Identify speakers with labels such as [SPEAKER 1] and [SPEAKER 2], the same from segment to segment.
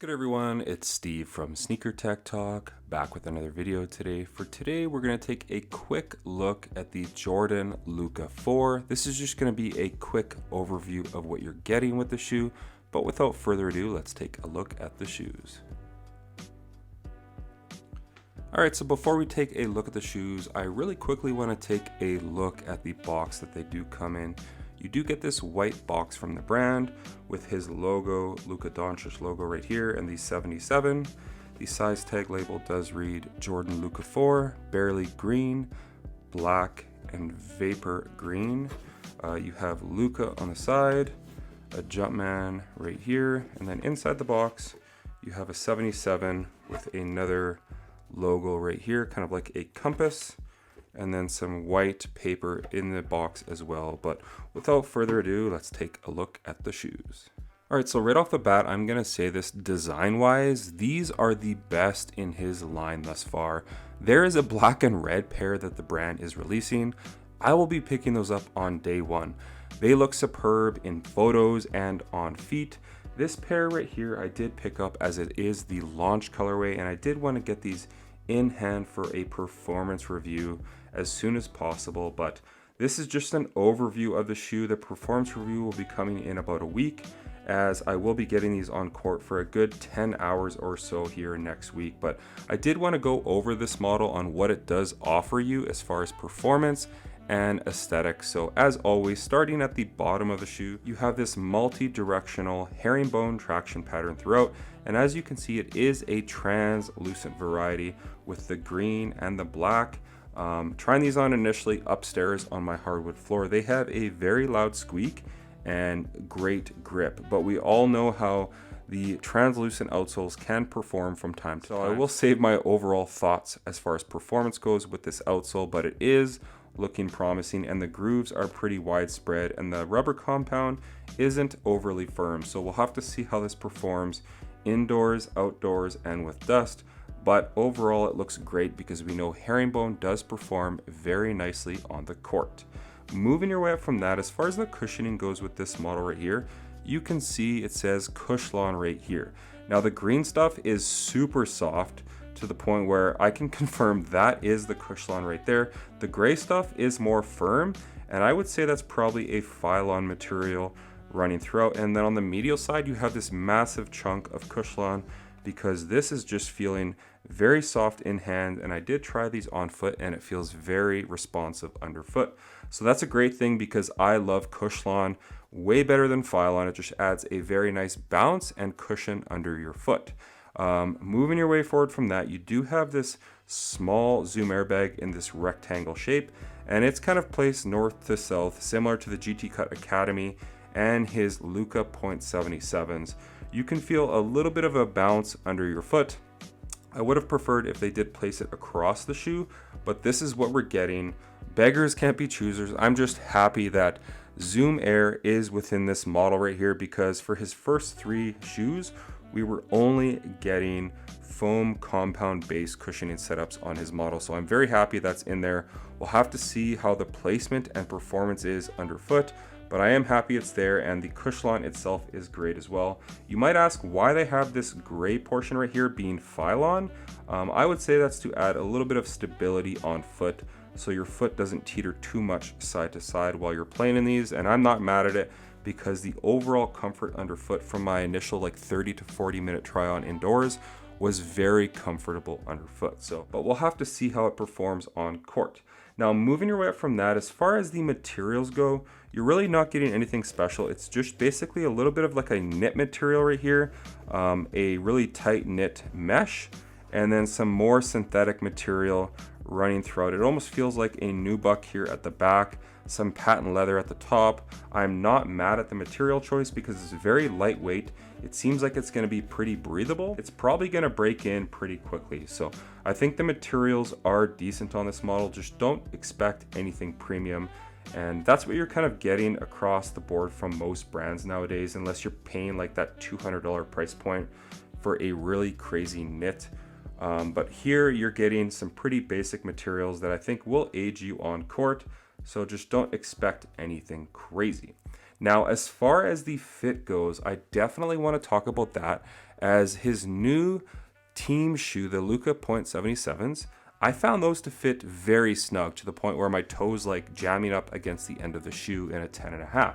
[SPEAKER 1] Good everyone, it's Steve from Sneaker Tech Talk, back with another video today. For today, we're going to take a quick look at the Jordan Luka 4. This is just going to be a quick overview of what you're getting with the shoe, but without further ado, let's take a look at the shoes. Alright, so before we take a look at the shoes, I really quickly want to take a look at the box that they do come in. You do get this white box from the brand with his logo, Luka Doncic logo right here, and the 77. The size tag label does read Jordan Luka 4, barely green, black, and vapor green. You have Luka on the side, a Jumpman right here, and then inside the box, you have a 77 with another logo right here, kind of like a compass, and then some white paper in the box as well. But without further ado, let's take a look at the shoes. All right, so right off the bat, I'm gonna say this design-wise, these are the best in his line thus far. There is a black and red pair that the brand is releasing. I will be picking those up on day one. They look superb in photos and on feet. This pair right here, I did pick up as it is the launch colorway, and I did want to get these in hand for a performance review as soon as possible, but this is just an overview of the shoe. The performance review will be coming in about a week, as I will be getting these on court for a good 10 hours or so here next week. But I did want to go over this model on what it does offer you as far as performance and aesthetic. So as always, starting at the bottom of the shoe, you have this multi-directional herringbone traction pattern throughout, and as you can see, it is a translucent variety with the green and the black. Trying these on initially upstairs on my hardwood floor, they have a very loud squeak and great grip, but we all know how the translucent outsoles can perform from time to time. So I will save my overall thoughts as far as performance goes with this outsole, but it is looking promising, and the grooves are pretty widespread, and the rubber compound isn't overly firm. So we'll have to see how this performs indoors, outdoors, and with dust. But overall, it looks great because we know herringbone does perform very nicely on the court. Moving your way up from that, as far as the cushioning goes with this model right here, you can see it says Cushlon right here. Now the green stuff is super soft to the point where I can confirm that is the Cushlon right there. The gray stuff is more firm, and I would say that's probably a Phylon material running throughout. And then on the medial side, you have this massive chunk of Cushlon, because this is just feeling very soft in hand, and I did try these on foot and it feels very responsive underfoot. So that's a great thing because I love Cushlon way better than Phylon. It just adds a very nice bounce and cushion under your foot. Moving your way forward from that, you do have this small Zoom airbag in this rectangle shape, and it's kind of placed north to south, similar to the GT Cut Academy and his Luka .77s. You can feel a little bit of a bounce under your foot. I would have preferred if they did place it across the shoe, but this is what we're getting. Beggars can't be choosers. I'm just happy that Zoom Air is within this model right here, because for his first three shoes, we were only getting foam compound based cushioning setups on his model. So I'm very happy that's in there. We'll have to see how the placement and performance is underfoot, but I am happy it's there, and the Cushlon itself is great as well. You might ask why they have this gray portion right here being Phylon. I would say that's to add a little bit of stability on foot, so your foot doesn't teeter too much side to side while you're playing in these, and I'm not mad at it because the overall comfort underfoot from my initial like 30 to 40 minute try on indoors was very comfortable underfoot. So, but we'll have to see how it performs on court. Now, moving your way up from that, as far as the materials go, you're really not getting anything special. It's just basically a little bit of like a knit material right here, a really tight knit mesh, and then some more synthetic material running throughout. It almost feels like a nubuck here at the back, some patent leather at the top. I'm not mad at the material choice because it's very lightweight. It seems like it's going to be pretty breathable. It's probably going to break in pretty quickly. So I think the materials are decent on this model. Just don't expect anything premium. And that's what you're kind of getting across the board from most brands nowadays, unless you're paying like that $200 price point for a really crazy knit. But here you're getting some pretty basic materials that I think will aid you on court. So just don't expect anything crazy. Now, as far as the fit goes, I definitely want to talk about that, as his new team shoe, the Luka .77s, I found those to fit very snug to the point where my toes like jamming up against the end of the shoe in a 10.5.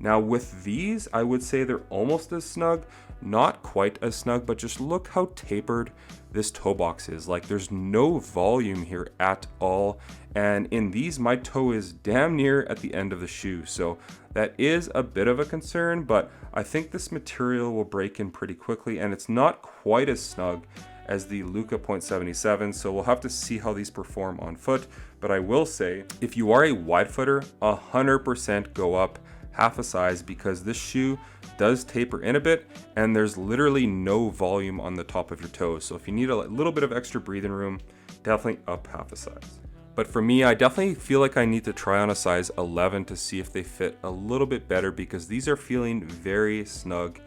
[SPEAKER 1] Now with these, I would say they're almost as snug, not quite as snug, but just look how tapered this toe box is. Like there's no volume here at all. And in these, my toe is damn near at the end of the shoe. So that is a bit of a concern, but I think this material will break in pretty quickly, and it's not quite as snug as the Luka .77, so we'll have to see how these perform on foot. But I will say, if you are a wide footer, 100% go up half a size, because this shoe does taper in a bit and there's literally no volume on the top of your toes. So if you need a little bit of extra breathing room, definitely up half a size. But for me, I definitely feel like I need to try on a size 11 to see if they fit a little bit better, because these are feeling very snug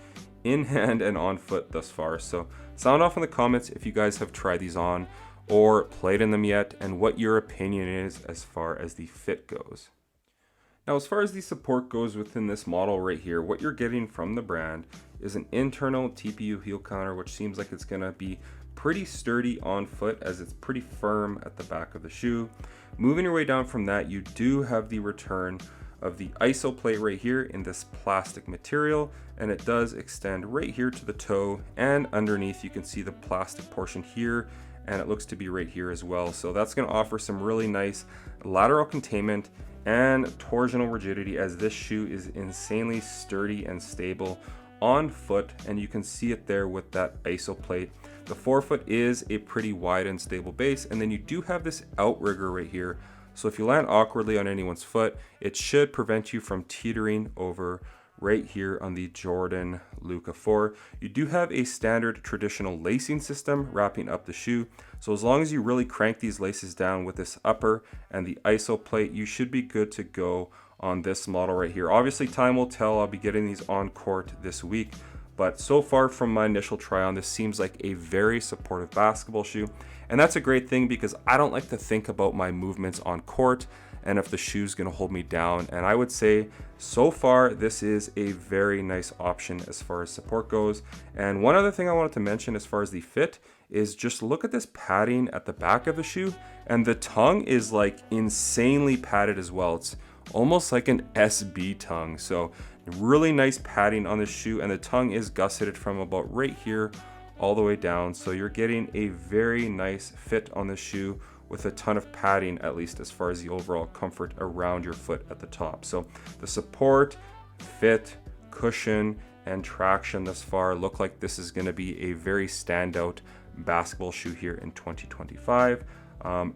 [SPEAKER 1] in hand and on foot thus far. So sound off in the comments if you guys have tried these on or played in them yet, and what your opinion is as far as the fit goes. Now, as far as the support goes within this model right here, what you're getting from the brand is an internal TPU heel counter, which seems like it's gonna be pretty sturdy on foot as it's pretty firm at the back of the shoe. Moving your way down from that, you do have the return of the ISO plate right here in this plastic material, and it does extend right here to the toe, and underneath you can see the plastic portion here, and it looks to be right here as well. So that's going to offer some really nice lateral containment and torsional rigidity, as this shoe is insanely sturdy and stable on foot, and you can see it there with that ISO plate. The forefoot is a pretty wide and stable base, and then you do have this outrigger right here. So if you land awkwardly on anyone's foot, it should prevent you from teetering over right here on the Jordan Luka 4. You do have a standard traditional lacing system wrapping up the shoe. So as long as you really crank these laces down with this upper and the ISO plate, you should be good to go on this model right here. Obviously, time will tell. I'll be getting these on court this week. But so far from my initial try on, this seems like a very supportive basketball shoe. And that's a great thing, because I don't like to think about my movements on court and if the shoe's gonna hold me down. And I would say so far, this is a very nice option as far as support goes. And one other thing I wanted to mention as far as the fit is just look at this padding at the back of the shoe. And the tongue is like insanely padded as well. It's almost like an SB tongue. So really nice padding on the shoe, and the tongue is gusseted from about right here all the way down. So you're getting a very nice fit on the shoe with a ton of padding, at least as far as the overall comfort around your foot at the top. So the support, fit, cushion, and traction thus far look like this is going to be a very standout basketball shoe here in 2025.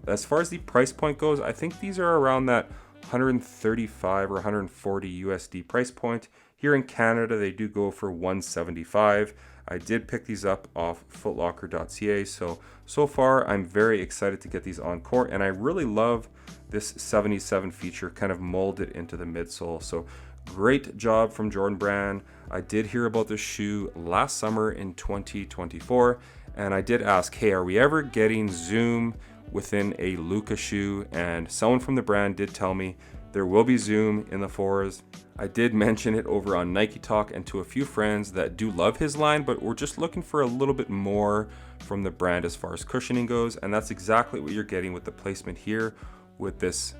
[SPEAKER 1] As far as the price point goes, I think these are around that 135 or 140 USD price point. Here in Canada, they do go for 175. I did pick these up off footlocker.ca. So far, I'm very excited to get these on court, and I really love this 77 feature kind of molded into the midsole. So great job from Jordan Brand. I did hear about this shoe last summer in 2024, and I did ask, hey, are we ever getting zoom within a Luka shoe? And someone from the brand did tell me there will be zoom in the 4s. I did mention it over on Nike Talk and to a few friends that do love his line, but we're just looking for a little bit more from the brand as far as cushioning goes. And that's exactly what you're getting with the placement here with this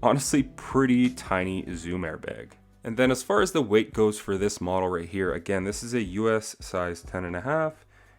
[SPEAKER 1] honestly pretty tiny Zoom airbag. And then as far as the weight goes for this model right here, again, this is a US size 10.5,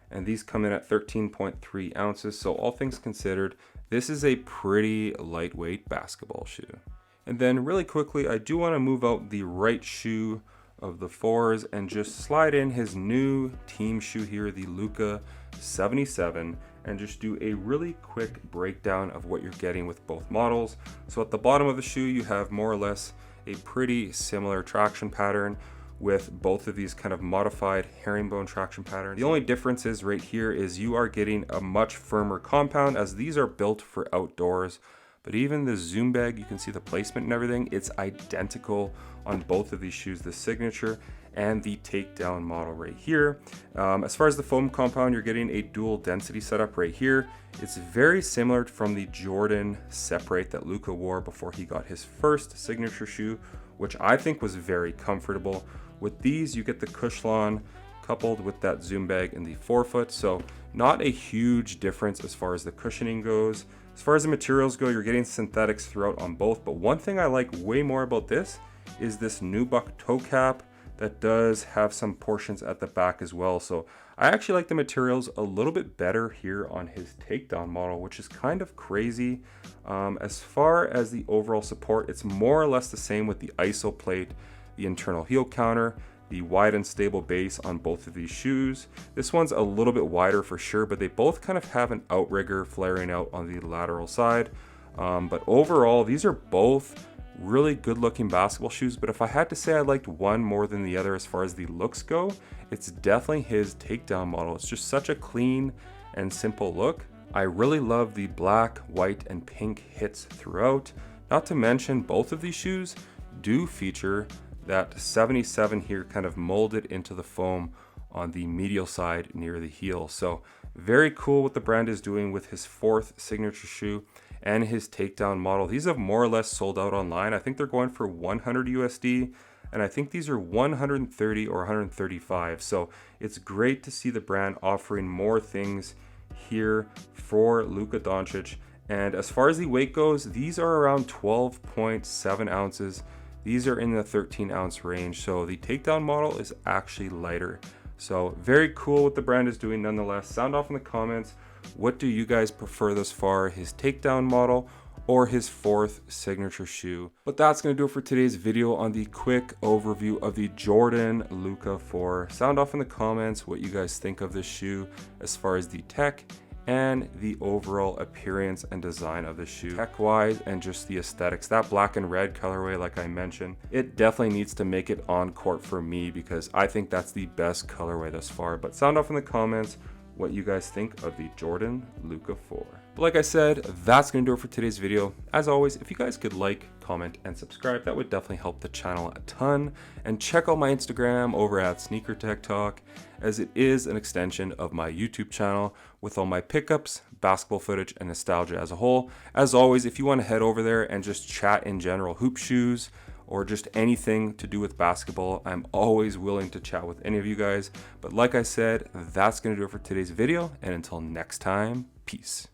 [SPEAKER 1] and these come in at 13.3 ounces. So all things considered, this is a pretty lightweight basketball shoe. And then really quickly, I do want to move out the right shoe of the 4s and just slide in his new team shoe here, the Luka 77, and just do a really quick breakdown of what you're getting with both models. So at the bottom of the shoe, you have more or less a pretty similar traction pattern with both of these kind of modified herringbone traction patterns. The only difference is right here is you are getting a much firmer compound, as these are built for outdoors. But even the Zoom bag, you can see the placement and everything, it's identical on both of these shoes, the signature and the takedown model right here. As far as the foam compound, you're getting a dual density setup right here. It's very similar from the Jordan Separate that Luka wore before he got his first signature shoe, which I think was very comfortable. With these, you get the Cushlon coupled with that zoom bag in the forefoot. So not a huge difference as far as the cushioning goes. As far as the materials go, you're getting synthetics throughout on both, but one thing I like way more about this is this nubuck toe cap that does have some portions at the back as well. So I actually like the materials a little bit better here on his takedown model, which is kind of crazy. As far as the overall support, it's more or less the same with the ISO plate, the internal heel counter, the wide and stable base on both of these shoes. This one's a little bit wider for sure, but they both kind of have an outrigger flaring out on the lateral side. But overall, these are both really good looking basketball shoes. But if I had to say I liked one more than the other as far as the looks go, it's definitely his takedown model. It's just such a clean and simple look. I really love the black, white, and pink hits throughout. Not to mention both of these shoes do feature that 77 here kind of molded into the foam on the medial side near the heel. So very cool what the brand is doing with his fourth signature shoe and his takedown model. These have more or less sold out online. I think they're going for 100 USD, and I think these are 130 or 135. So it's great to see the brand offering more things here for Luka Doncic. And as far as the weight goes, these are around 12.7 ounces. These are in the 13-ounce range, so the takedown model is actually lighter. So very cool what the brand is doing nonetheless. Sound off in the comments. What do you guys prefer thus far, his takedown model or his fourth signature shoe? But that's going to do it for today's video on the quick overview of the Jordan Luka 4. Sound off in the comments what you guys think of this shoe as far as the tech and the overall appearance and design of the shoe. Tech wise and just the aesthetics, that black and red colorway, like I mentioned, it definitely needs to make it on court for me because I think that's the best colorway thus far. But sound off in the comments what you guys think of the Jordan Luka 4. But like I said, that's gonna do it for today's video. As always, if you guys could like, comment, and subscribe, that would definitely help the channel a ton. And check out my Instagram over at Sneaker Tech Talk, as it is an extension of my YouTube channel with all my pickups, basketball footage, and nostalgia as a whole. As always, if you want to head over there and just chat in general hoop shoes, or just anything to do with basketball, I'm always willing to chat with any of you guys. But like I said, that's gonna do it for today's video, and until next time, peace.